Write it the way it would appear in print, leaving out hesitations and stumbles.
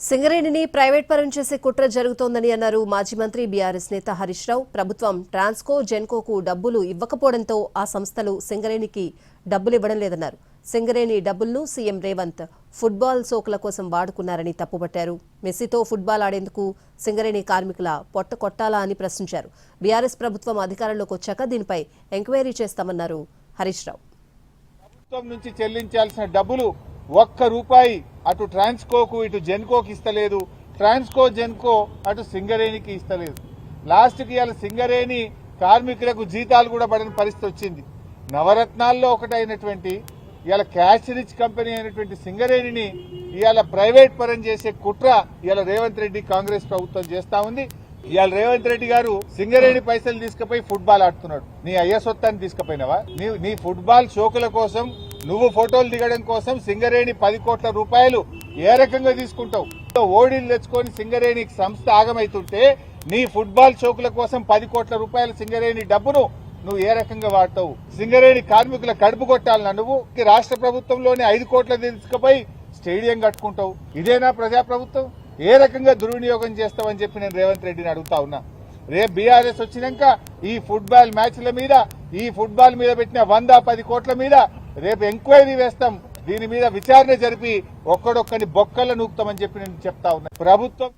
సింగరేణిని private పరం చేసే కుట్ర జరుగుతోందని అన్నారు మాజీ మంత్రి బీఆర్ఎస్ నేత హరీష్ రావు. ప్రభుత్వం ట్రాన్స్కో, జెన్కోకు డబ్బులు ఇవ్వకపోవడంతో ఆ సంస్థలు సింగరేణికి డబ్బులు ఇవ్వడం లేదన్నారు. సింగరేణి డబ్బులను సీఎం రేవంత్ ఫుట్బాల్ సోకుల కోసం వాడుకున్నారని తప్పుపట్టారు. మెస్సీతో ఫుట్బాల్ ఆడేందుకు సింగరేణి కార్మికుల పొట్ట కొట్టాలా అని ప్రశ్నించారు. బీఆర్ఎస్ ప్రభుత్వం అధికారంలోకి వచ్చాక దీనిపై ఎంక్వైరీ చేస్తామన్నారు హరీష్ రావు. ప్రభుత్వం నుంచి చెల్లించాల్సిన డబ్బులు ఒక్క రూపాయి అటు ట్రాన్స్కోకు ఇటు జెన్కోకి ఇస్తలేదు. ట్రాన్స్కో జెన్కో అటు సింగరేణికి ఇస్తలేదు. లాస్ట్కి ఇవాళ సింగరేణి కార్మికులకు జీతాలు కూడా పడని పరిస్థితి వచ్చింది. నవరత్నాల్లో ఒకటైనటువంటి ఇవాళ క్యాష్ రిచ్ కంపెనీ అయినటువంటి సింగరేణిని ఇవాళ ప్రైవేట్ పరం చేసే కుట్ర ఇవాళ రేవంత్ రెడ్డి కాంగ్రెస్ ప్రభుత్వం చేస్తా ఉంది. ఇవాళ రేవంత్ రెడ్డి గారు సింగరేణి పైసలు తీసుకుపోయి ఫుట్బాల్ ఆడుతున్నాడు. నీ అయ్య సొత్తాన్ని తీసుకుపోయినావా? నీ ఫుట్బాల్ షోకుల కోసం నువ్వు ఫోటోలు దిగడం కోసం సింగరేణి 10 కోట్ల రూపాయలు ఏ రకంగా తీసుకుంటావు? ఓడీలు తెచ్చుకొని సింగరేణి సంస్థ ఆగమైతుంటే నీ ఫుట్బాల్ షోకుల కోసం 10 కోట్ల రూపాయల సింగరేణి డబ్బును నువ్వు ఏ రకంగా వాడతావు? సింగరేణి కార్మికుల కడుపు కొట్టాలన్నా నువ్వు రాష్ట్ర ప్రభుత్వంలోనే 5 కోట్ల తీసుకుపోయి స్టేడియం కట్టుకుంటావు. ఇదేనా ప్రజాప్రభుత్వం? ఏ రకంగా దుర్వినియోగం చేస్తావని చెప్పి నేను రేవంత్ రెడ్డిని అడుగుతా ఉన్నా. రేపు బీఆర్ఎస్ వచ్చినాక ఈ ఫుట్బాల్ మ్యాచ్ల మీద, ఈ ఫుట్బాల్ మీద పెట్టిన 110 కోట్ల మీద రేపు ఎంక్వైరీ వేస్తాం. దీని మీద విచారణ జరిపి ఒక్కడొక్కని బొక్కల నూపుతామని చెప్పి నేను చెప్తా ఉన్నా. ప్రభుత్వం